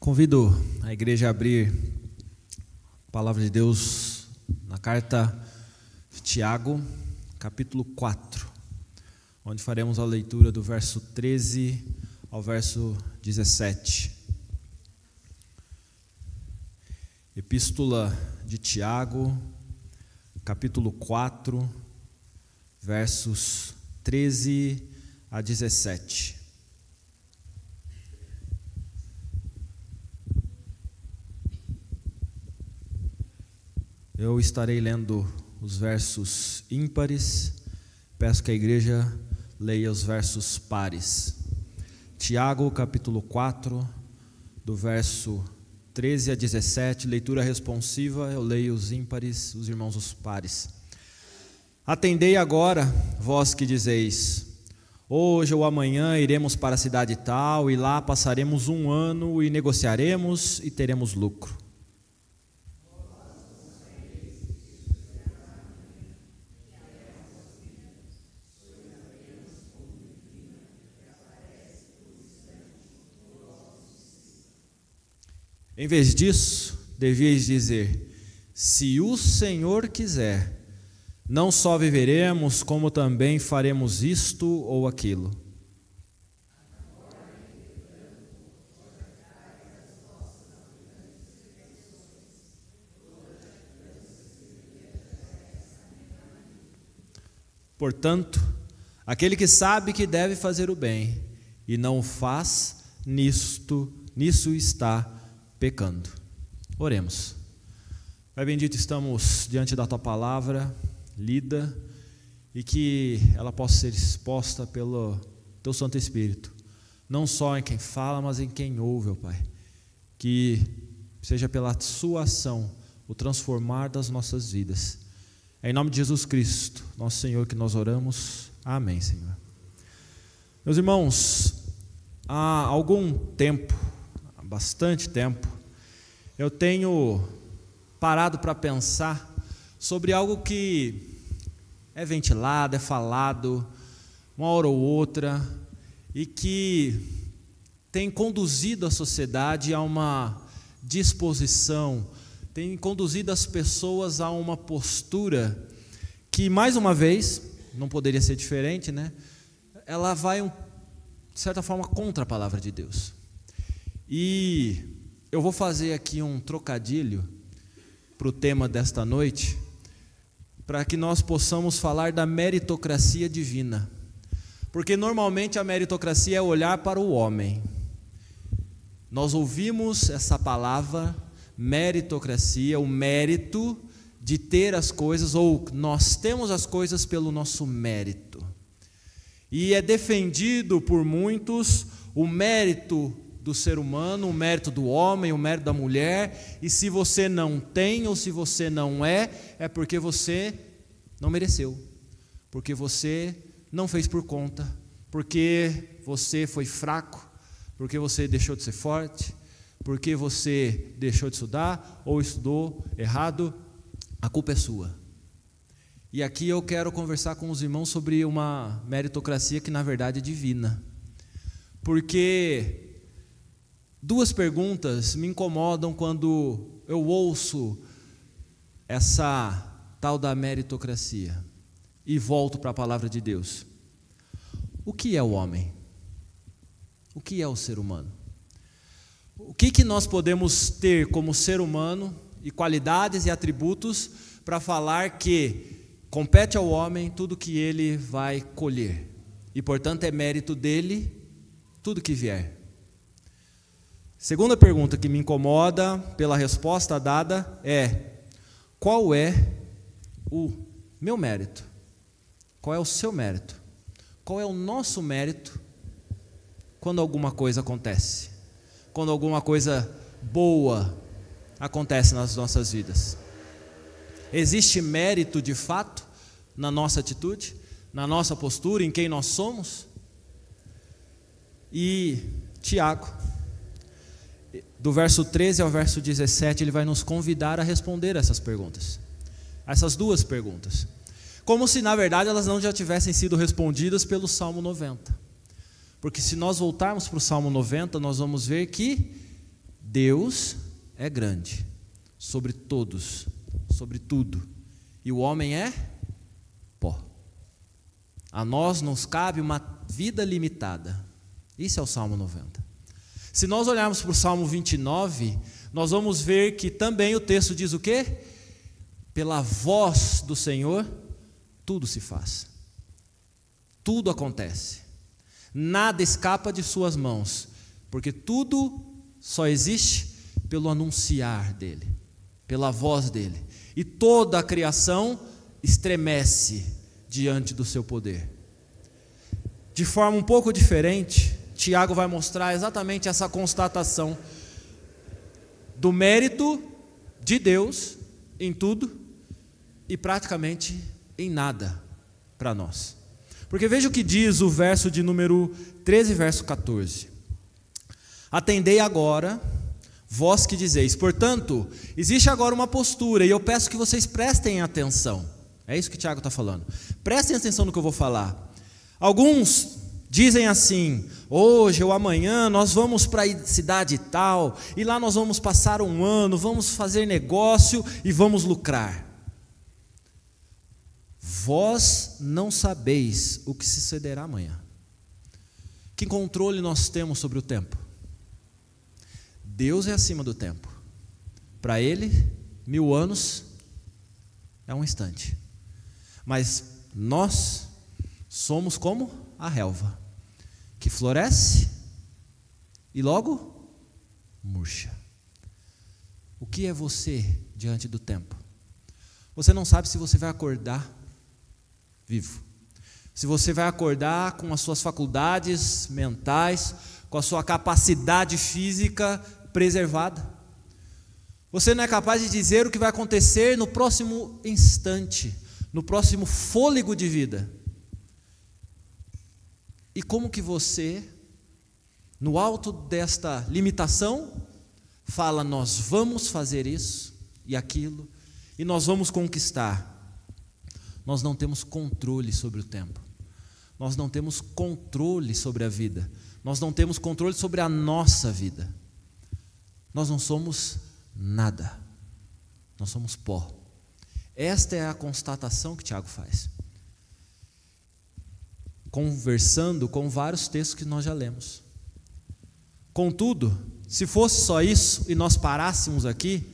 Convido a igreja a abrir a palavra de Deus na carta de Tiago, capítulo 4, onde faremos a leitura do verso 13 ao verso 17. Epístola de Tiago, capítulo 4, versos 13 a 17. Eu estarei lendo os versos ímpares, peço que a igreja leia os versos pares. Tiago, capítulo 4, do verso 13 a 17, leitura responsiva, eu leio os ímpares, os irmãos os pares. Atendei agora, vós que dizeis: hoje ou amanhã iremos para a cidade tal, e lá passaremos um ano, e negociaremos e teremos lucro. Em vez disso, devíeis dizer: se o Senhor quiser, não só viveremos, como também faremos isto ou aquilo. Portanto, aquele que sabe que deve fazer o bem e não o faz, nisso está pecando. Oremos. Pai bendito, estamos diante da Tua palavra lida e que ela possa ser exposta pelo Teu Santo Espírito, não só em quem fala, mas em quem ouve, ó Pai. Que seja pela Sua ação o transformar das nossas vidas. É em nome de Jesus Cristo, nosso Senhor, que nós oramos. Amém, Senhor. Meus irmãos, há algum tempo, bastante tempo, eu tenho parado para pensar sobre algo que é ventilado, é falado, uma hora ou outra, e que tem conduzido a sociedade a uma disposição, tem conduzido as pessoas a uma postura que, mais uma vez, não poderia ser diferente, né? Ela vai, de certa forma, contra a palavra de Deus. E eu vou fazer aqui um trocadilho para o tema desta noite, para que nós possamos falar da meritocracia divina. Porque normalmente a meritocracia é olhar para o homem. Nós ouvimos essa palavra, meritocracia, o mérito de ter as coisas, ou nós temos as coisas pelo nosso mérito. E é defendido por muitos o mérito do ser humano, o mérito do homem, o mérito da mulher, e se você não tem ou se você não é porque você não mereceu, porque você não fez por conta, porque você foi fraco, porque você deixou de ser forte, porque você deixou de estudar ou estudou errado, a culpa é sua. E aqui eu quero conversar com os irmãos sobre uma meritocracia que na verdade é divina, porque duas perguntas me incomodam quando eu ouço essa tal da meritocracia e volto para a palavra de Deus. O que é o homem? O que é o ser humano? O que nós podemos ter como ser humano e qualidades e atributos para falar que compete ao homem tudo que ele vai colher e, portanto, é mérito dele tudo que vier? Segunda pergunta que me incomoda pela resposta dada é: qual é o meu mérito? Qual é o seu mérito? Qual é o nosso mérito quando alguma coisa acontece? Quando alguma coisa boa acontece nas nossas vidas? Existe mérito de fato na nossa atitude, na nossa postura, em quem nós somos? E Tiago, do verso 13 ao verso 17, ele vai nos convidar a responder essas perguntas, essas duas perguntas, como se na verdade elas não já tivessem sido respondidas pelo Salmo 90. Porque se nós voltarmos para o Salmo 90, nós vamos ver que Deus é grande sobre todos, sobre tudo, e o homem é pó. A nós nos cabe uma vida limitada. Isso é o Salmo 90. Se nós olharmos para o Salmo 29, nós vamos ver que também o texto diz o quê? Pela voz do Senhor, tudo se faz. Tudo acontece. Nada escapa de suas mãos, porque tudo só existe pelo anunciar dele, pela voz dele. E toda a criação estremece diante do seu poder. De forma um pouco diferente, Tiago vai mostrar exatamente essa constatação do mérito de Deus em tudo e praticamente em nada para nós. Porque veja o que diz o verso de número 13, verso 14. Atendei agora, vós que dizeis. Portanto, existe agora uma postura, e eu peço que vocês prestem atenção. É isso que Tiago está falando. Prestem atenção no que eu vou falar. Alguns dizem assim: hoje ou amanhã nós vamos para a cidade tal, e lá nós vamos passar um ano, vamos fazer negócio e vamos lucrar. Vós não sabeis o que sucederá amanhã. Que controle nós temos sobre o tempo? Deus é acima do tempo. Para Ele, 1000 anos é um instante. Mas nós somos como a relva, que floresce e logo murcha. O que é você diante do tempo? Você não sabe se você vai acordar vivo, se você vai acordar com as suas faculdades mentais, com a sua capacidade física preservada. Você não é capaz de dizer o que vai acontecer no próximo instante, no próximo fôlego de vida. E como que você, no alto desta limitação, fala: nós vamos fazer isso e aquilo, e nós vamos conquistar. Nós não temos controle sobre o tempo. Nós não temos controle sobre a vida. Nós não temos controle sobre a nossa vida. Nós não somos nada. Nós somos pó. Esta é a constatação que Tiago faz, conversando com vários textos que nós já lemos. Contudo, se fosse só isso e nós parássemos aqui,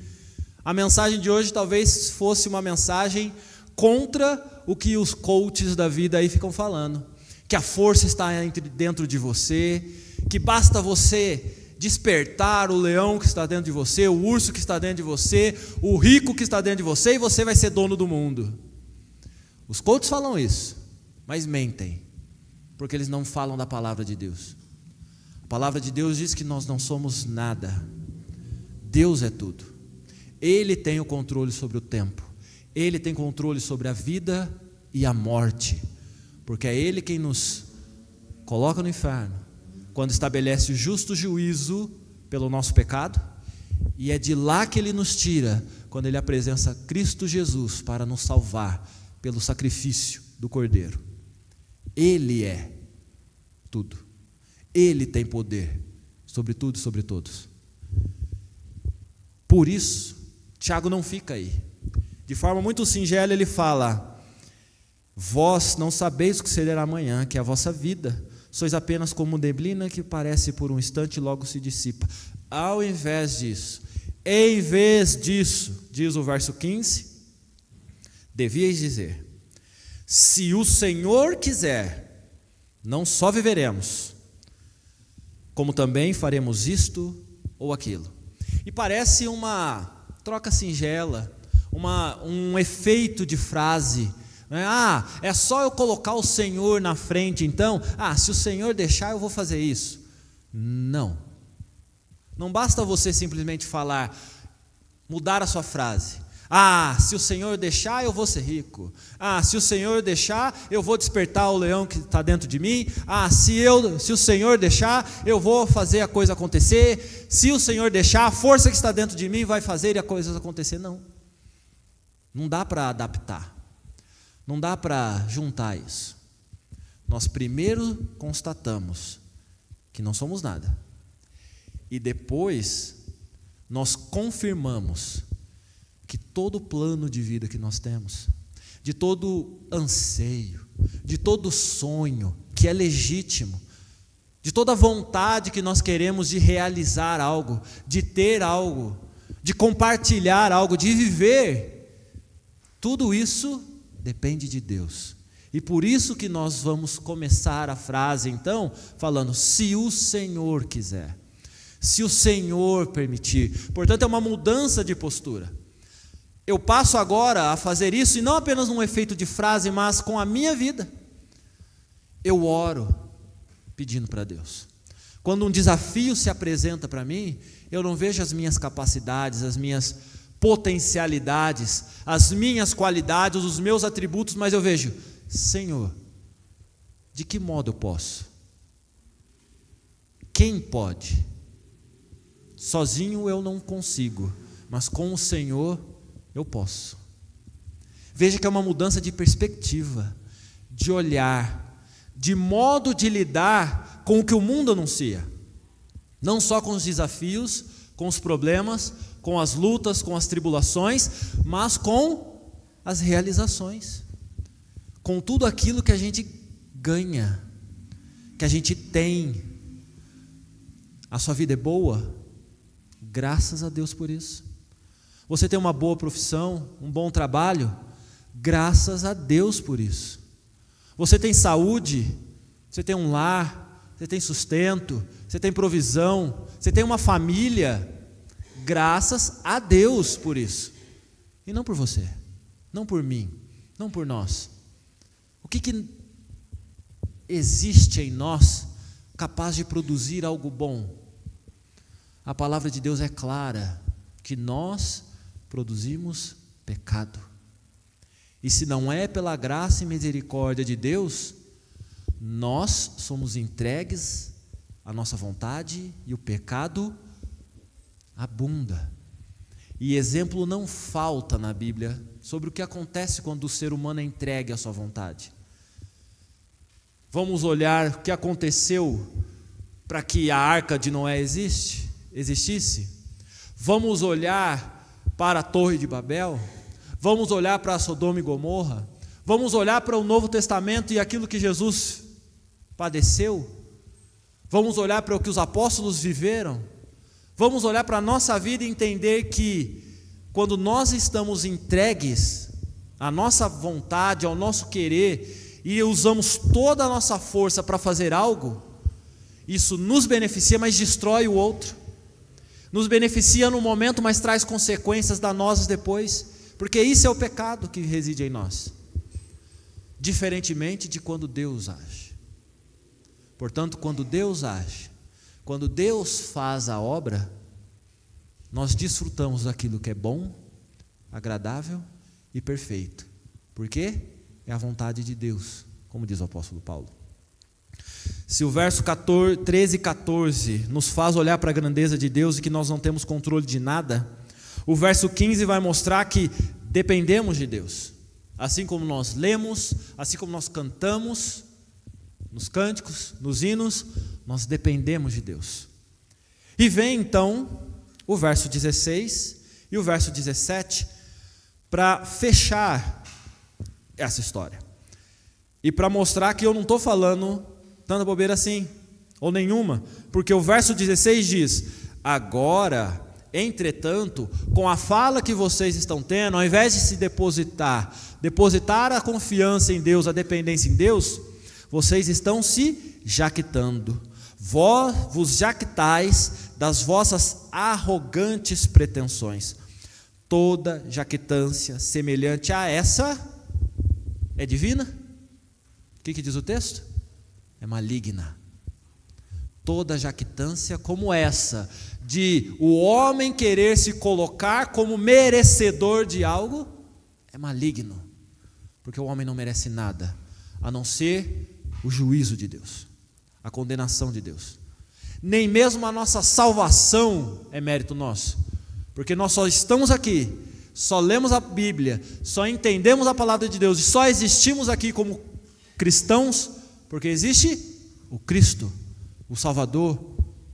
a mensagem de hoje talvez fosse uma mensagem contra o que os coaches da vida aí ficam falando, que a força está dentro de você, que basta você despertar o leão que está dentro de você, o urso que está dentro de você, o rico que está dentro de você, e você vai ser dono do mundo. Os coaches falam isso, mas mentem, porque eles não falam da palavra de Deus. A palavra de Deus diz que nós não somos nada. Deus é tudo. Ele tem o controle sobre o tempo. Ele tem controle sobre a vida e a morte, porque é Ele quem nos coloca no inferno, quando estabelece o justo juízo pelo nosso pecado, e é de lá que Ele nos tira, quando Ele apresenta Cristo Jesus para nos salvar, pelo sacrifício do Cordeiro. Ele é tudo, Ele tem poder sobre tudo e sobre todos. Por isso, Tiago não fica aí. De forma muito singela ele fala: vós não sabeis o que será amanhã, que é a vossa vida, sois apenas como neblina que parece por um instante e logo se dissipa. Ao invés disso, em vez disso, diz o verso 15, devíeis dizer: se o Senhor quiser, não só viveremos, como também faremos isto ou aquilo. E parece uma troca singela, um efeito de frase, né? É só eu colocar o Senhor na frente, então, se o Senhor deixar eu vou fazer isso. Não basta você simplesmente falar, mudar a sua frase. Se o Senhor deixar eu vou ser rico. Se o Senhor deixar eu vou despertar o leão que está dentro de mim. Se o Senhor deixar eu vou fazer a coisa acontecer. Se o Senhor deixar, a força que está dentro de mim vai fazer a coisa acontecer. Não dá para adaptar, não dá para juntar isso. Nós primeiro constatamos que não somos nada, e depois nós confirmamos que todo plano de vida que nós temos, de todo anseio, de todo sonho que é legítimo, de toda vontade que nós queremos de realizar algo, de ter algo, de compartilhar algo, de viver, tudo isso depende de Deus. E por isso que nós vamos começar a frase então, falando, se o Senhor quiser, se o Senhor permitir. Portanto, é uma mudança de postura. Eu passo agora a fazer isso, e não apenas num efeito de frase, mas com a minha vida. Eu oro pedindo para Deus. Quando um desafio se apresenta para mim, eu não vejo as minhas capacidades, as minhas potencialidades, as minhas qualidades, os meus atributos, mas eu vejo, Senhor, de que modo eu posso? Quem pode? Sozinho eu não consigo, mas com o Senhor eu posso. Veja que é uma mudança de perspectiva, de olhar, de modo de lidar com o que o mundo anuncia. Não só com os desafios, com os problemas, com as lutas, com as tribulações, mas com as realizações, com tudo aquilo que a gente ganha, que a gente tem. A sua vida é boa? Graças a Deus por isso. Você tem uma boa profissão, um bom trabalho? Graças a Deus por isso. Você tem saúde, você tem um lar, você tem sustento, você tem provisão, você tem uma família? Graças a Deus por isso. E não por você, não por mim, não por nós. O que existe em nós capaz de produzir algo bom? A palavra de Deus é clara, que nós produzimos pecado. E se não é pela graça e misericórdia de Deus, nós somos entregues à nossa vontade e o pecado abunda. E exemplo não falta na Bíblia sobre o que acontece quando o ser humano é entregue à sua vontade. Vamos olhar o que aconteceu para que a arca de Noé existisse? Vamos olhar para a Torre de Babel? Vamos olhar para Sodoma e Gomorra? Vamos olhar para o Novo Testamento e aquilo que Jesus padeceu? Vamos olhar para o que os apóstolos viveram? Vamos olhar para a nossa vida e entender que quando nós estamos entregues à nossa vontade, ao nosso querer, e usamos toda a nossa força para fazer algo, isso nos beneficia, mas destrói o outro. Nos beneficia no momento, mas traz consequências danosas depois, porque isso é o pecado que reside em nós, diferentemente de quando Deus age. Portanto, quando Deus age, quando Deus faz a obra, nós desfrutamos daquilo que é bom, agradável e perfeito. Por quê? É a vontade de Deus, como diz o apóstolo Paulo. Se o verso 13 e 14 nos faz olhar para a grandeza de Deus e que nós não temos controle de nada, o verso 15 vai mostrar que dependemos de Deus. Assim como nós lemos, assim como nós cantamos, nos cânticos, nos hinos, nós dependemos de Deus. E vem então o verso 16 e o verso 17 para fechar essa história. E para mostrar que eu não estou falando tanta bobeira assim, ou nenhuma, porque o verso 16 diz: agora, entretanto, com a fala que vocês estão tendo, ao invés de se depositar a confiança em Deus, a dependência em Deus, vocês estão se jactando. Vós vos jactais das vossas arrogantes pretensões. Toda jactância semelhante a essa é divina? O que diz o texto? É maligna. Toda jactância como essa, de o homem querer se colocar como merecedor de algo, é maligno, porque o homem não merece nada, a não ser o juízo de Deus, a condenação de Deus. Nem mesmo a nossa salvação é mérito nosso, porque nós só estamos aqui, só lemos a Bíblia, só entendemos a palavra de Deus e só existimos aqui como cristãos porque existe o Cristo, o Salvador,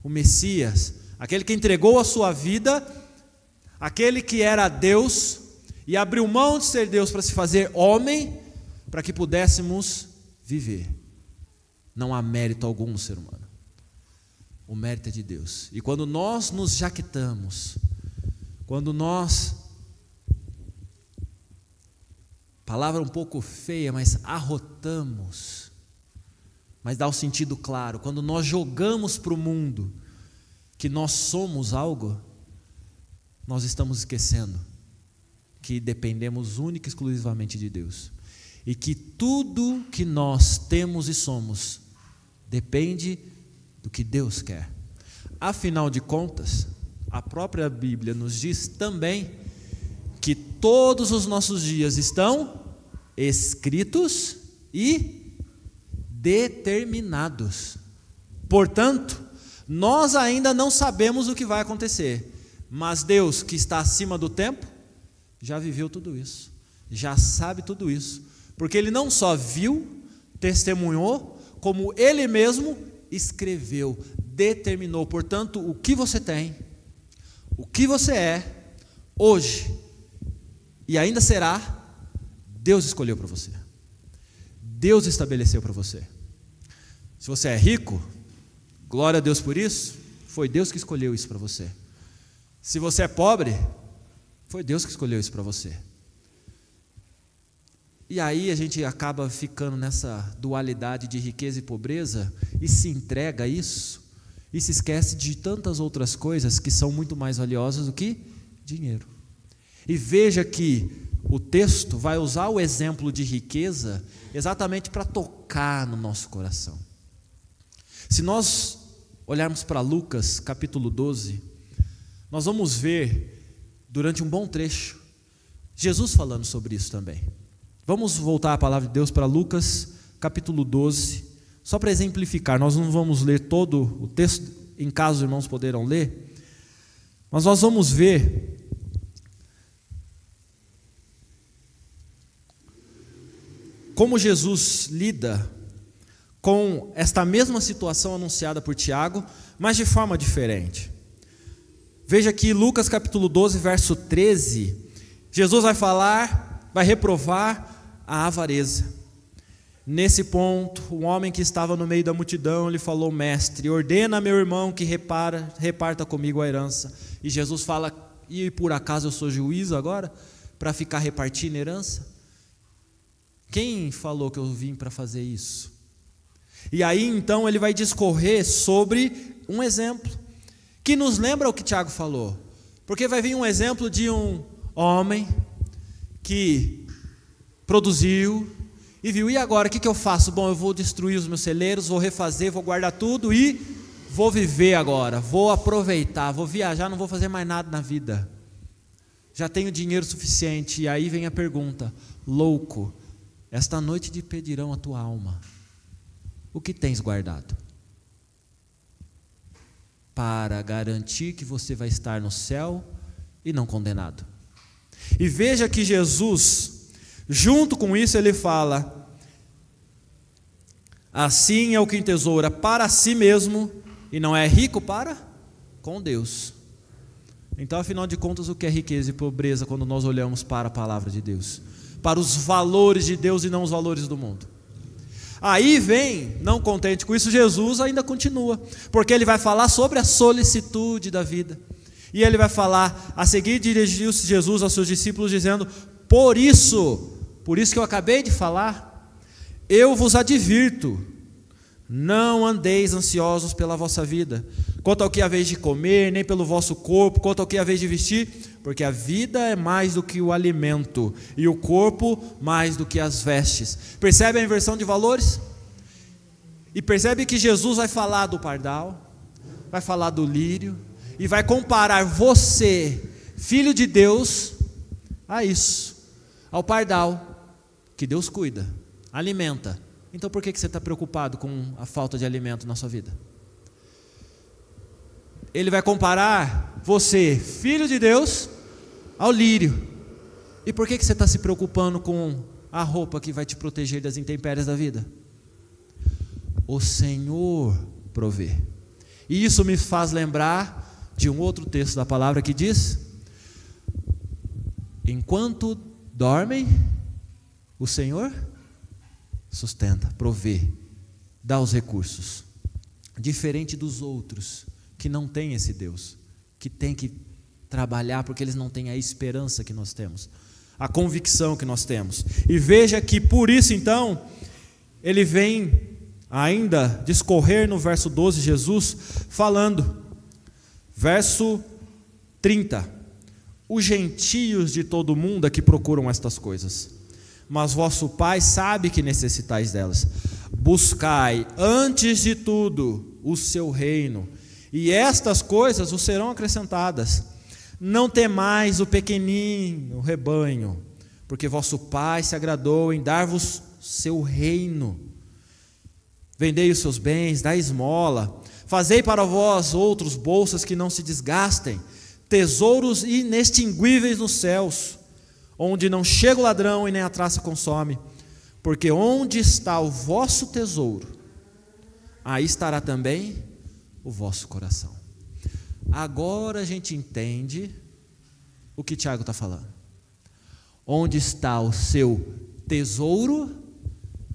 o Messias, aquele que entregou a sua vida aquele que era Deus e abriu mão de ser Deus para se fazer homem, para que pudéssemos viver. Não há mérito algum no ser humano. O mérito é de Deus. E quando nós nos jactamos, quando nós, palavra um pouco feia, mas arrotamos, mas dá o sentido claro, quando nós jogamos para o mundo que nós somos algo, nós estamos esquecendo que dependemos única e exclusivamente de Deus, e que tudo que nós temos e somos depende do que Deus quer. Afinal de contas, a própria Bíblia nos diz também que todos os nossos dias estão escritos e determinados. Portanto, nós ainda não sabemos o que vai acontecer, mas Deus, que está acima do tempo, já viveu tudo isso, já sabe tudo isso, porque Ele não só viu, testemunhou, como Ele mesmo escreveu, determinou. Portanto, o que você tem, o que você é, hoje, e ainda será, Deus escolheu para você. Deus estabeleceu para você. Se você é rico, glória a Deus por isso, foi Deus que escolheu isso para você. Se você é pobre, foi Deus que escolheu isso para você. E aí a gente acaba ficando nessa dualidade de riqueza e pobreza e se entrega a isso e se esquece de tantas outras coisas que são muito mais valiosas do que dinheiro. E veja que o texto vai usar o exemplo de riqueza exatamente para tocar no nosso coração. Se nós olharmos para Lucas capítulo 12, nós vamos ver durante um bom trecho Jesus falando sobre isso também. Vamos voltar a palavra de Deus para Lucas capítulo 12, só para exemplificar. Nós não vamos ler todo o texto, em caso os irmãos poderão ler, mas nós vamos ver como Jesus lida com esta mesma situação anunciada por Tiago, mas de forma diferente. Veja aqui Lucas capítulo 12, verso 13, Jesus vai falar, vai reprovar a avareza. Nesse ponto, um homem que estava no meio da multidão lhe falou: mestre, ordena a meu irmão que reparta comigo a herança. E Jesus fala: e por acaso eu sou juízo agora para ficar repartindo herança? Quem falou que eu vim para fazer isso? E aí então ele vai discorrer sobre um exemplo que nos lembra o que Tiago falou, porque vai vir um exemplo de um homem que produziu e viu: e agora o que eu faço? Bom, eu vou destruir os meus celeiros, vou refazer, vou guardar tudo e vou viver agora, vou aproveitar, vou viajar, não vou fazer mais nada na vida, já tenho dinheiro suficiente. E aí vem a pergunta: louco, esta noite te pedirão a tua alma, o que tens guardado? Para garantir que você vai estar no céu e não condenado. E veja que Jesus, junto com isso, ele fala: assim é o que entesoura para si mesmo e não é rico para com Deus. Então, afinal de contas, o que é riqueza e pobreza quando nós olhamos para a palavra de Deus, para os valores de Deus e não os valores do mundo? Aí vem, não contente com isso, Jesus ainda continua, porque ele vai falar sobre a solicitude da vida. E ele vai falar, a seguir dirigiu-se Jesus aos seus discípulos dizendo: por isso que eu acabei de falar, eu vos advirto, não andeis ansiosos pela vossa vida, quanto ao que haveis de comer, nem pelo vosso corpo, quanto ao que haveis de vestir, porque a vida é mais do que o alimento, e o corpo mais do que as vestes. Percebe a inversão de valores? E percebe que Jesus vai falar do pardal, vai falar do lírio, e vai comparar você, filho de Deus, a isso, ao pardal, que Deus cuida, alimenta. Então por que você está preocupado com a falta de alimento na sua vida? Ele vai comparar você, filho de Deus, ao lírio. E por que você está se preocupando com a roupa que vai te proteger das intempéries da vida? O Senhor provê. E isso me faz lembrar de um outro texto da palavra que diz: enquanto dormem, o Senhor sustenta, provê, dá os recursos. Diferente dos outros que não têm esse Deus, que tem que trabalhar porque eles não têm a esperança que nós temos, a convicção que nós temos. E veja que por isso então, ele vem ainda discorrer no verso 12, Jesus falando, verso 30, os gentios de todo o mundo é que procuram estas coisas, mas vosso Pai sabe que necessitais delas. Buscai antes de tudo o seu reino, e estas coisas vos serão acrescentadas. Não temais o pequenino rebanho, porque vosso Pai se agradou em dar-vos seu reino. Vendei os seus bens, dai esmola, fazei para vós outros bolsas que não se desgastem, tesouros inextinguíveis nos céus, onde não chega o ladrão e nem a traça consome, porque onde está o vosso tesouro, aí estará também o vosso coração. Agora a gente entende o que Tiago está falando. Onde está o seu tesouro,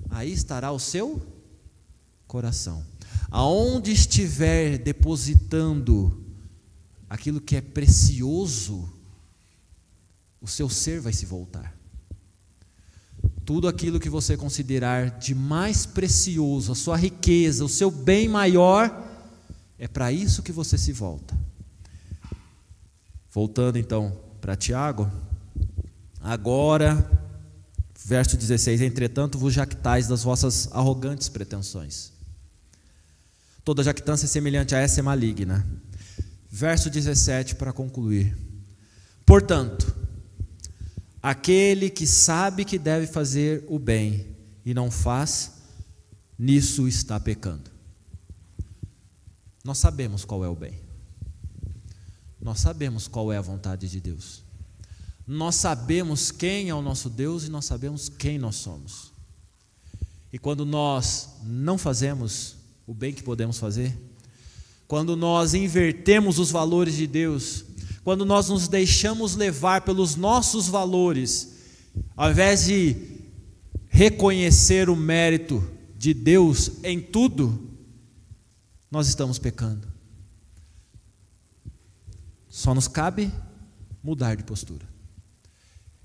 aí estará o seu coração. Aonde estiver depositando aquilo que é precioso, o seu ser vai se voltar. Tudo aquilo que você considerar de mais precioso, a sua riqueza, o seu bem maior, é para isso que você se volta. Voltando então para Tiago, agora, verso 16, entretanto vos jactais das vossas arrogantes pretensões. Toda jactância semelhante a essa é maligna. Verso 17 para concluir. Portanto, aquele que sabe que deve fazer o bem e não faz, nisso está pecando. Nós sabemos qual é o bem. Nós sabemos qual é a vontade de Deus. Nós sabemos quem é o nosso Deus e nós sabemos quem nós somos. E quando nós não fazemos o bem que podemos fazer, quando nós invertemos os valores de Deus, quando nós nos deixamos levar pelos nossos valores, ao invés de reconhecer o mérito de Deus em tudo, nós estamos pecando. Só nos cabe mudar de postura.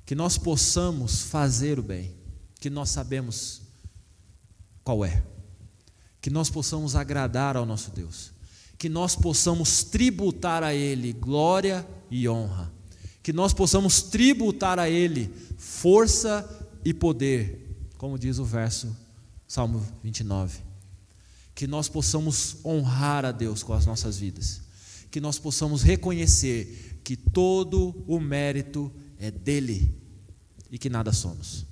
Que nós possamos fazer o bem, que nós sabemos qual é. Que nós possamos agradar ao nosso Deus. Que nós possamos tributar a Ele glória e honra. Que nós possamos tributar a Ele força e poder, como diz o verso Salmo 29. Que nós possamos honrar a Deus com as nossas vidas. Que nós possamos reconhecer que todo o mérito é dele e que nada somos.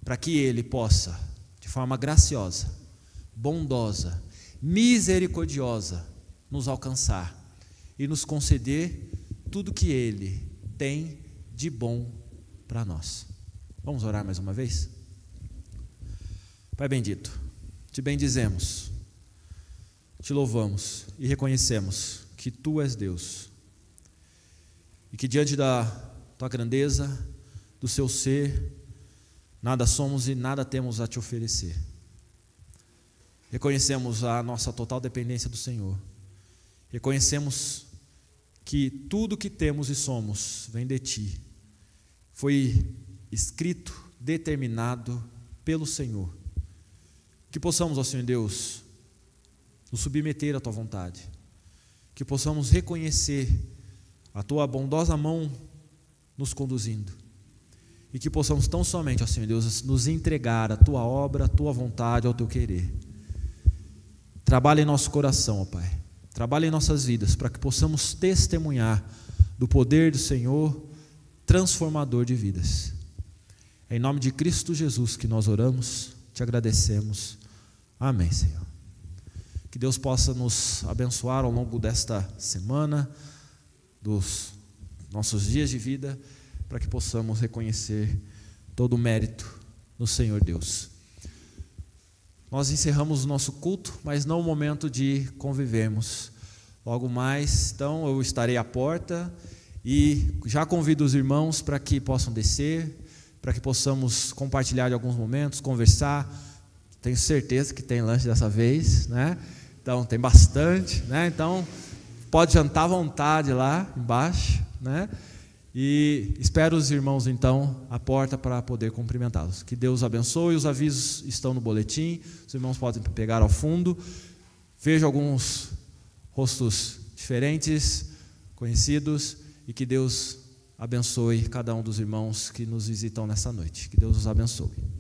Para que Ele possa, de forma graciosa, bondosa, misericordiosa, nos alcançar e nos conceder tudo que Ele tem de bom para nós. Vamos orar mais uma vez? Pai bendito, te bendizemos, te louvamos e reconhecemos que Tu és Deus e que diante da Tua grandeza, do Seu ser, nada somos e nada temos a Te oferecer. Reconhecemos a nossa total dependência do Senhor. Reconhecemos que tudo que temos e somos vem de Ti. Foi escrito, determinado pelo Senhor. Que possamos, ó Senhor Deus, nos submeter à Tua vontade. Que possamos reconhecer a Tua bondosa mão nos conduzindo. E que possamos tão somente, ó Senhor Deus, nos entregar à Tua obra, à Tua vontade, ao Teu querer. Trabalha em nosso coração, ó Pai. Trabalha em nossas vidas, para que possamos testemunhar do poder do Senhor, transformador de vidas. É em nome de Cristo Jesus que nós oramos, te agradecemos. Amém, Senhor. Que Deus possa nos abençoar ao longo desta semana, dos nossos dias de vida, para que possamos reconhecer todo o mérito no Senhor Deus. Nós encerramos o nosso culto, mas não o momento de convivermos. Logo mais, então, eu estarei à porta E já convido os irmãos para que possam descer, para que possamos compartilhar de alguns momentos, conversar. Tenho certeza que tem lanche dessa vez, né? Então tem bastante, né? Então pode jantar à vontade lá embaixo, né? E espero os irmãos então à porta para poder cumprimentá-los. Que Deus abençoe. Os avisos estão no boletim. Os irmãos podem pegar ao fundo. Vejo alguns rostos diferentes, conhecidos, e que Deus abençoe cada um dos irmãos que nos visitam nessa noite. Que Deus os abençoe.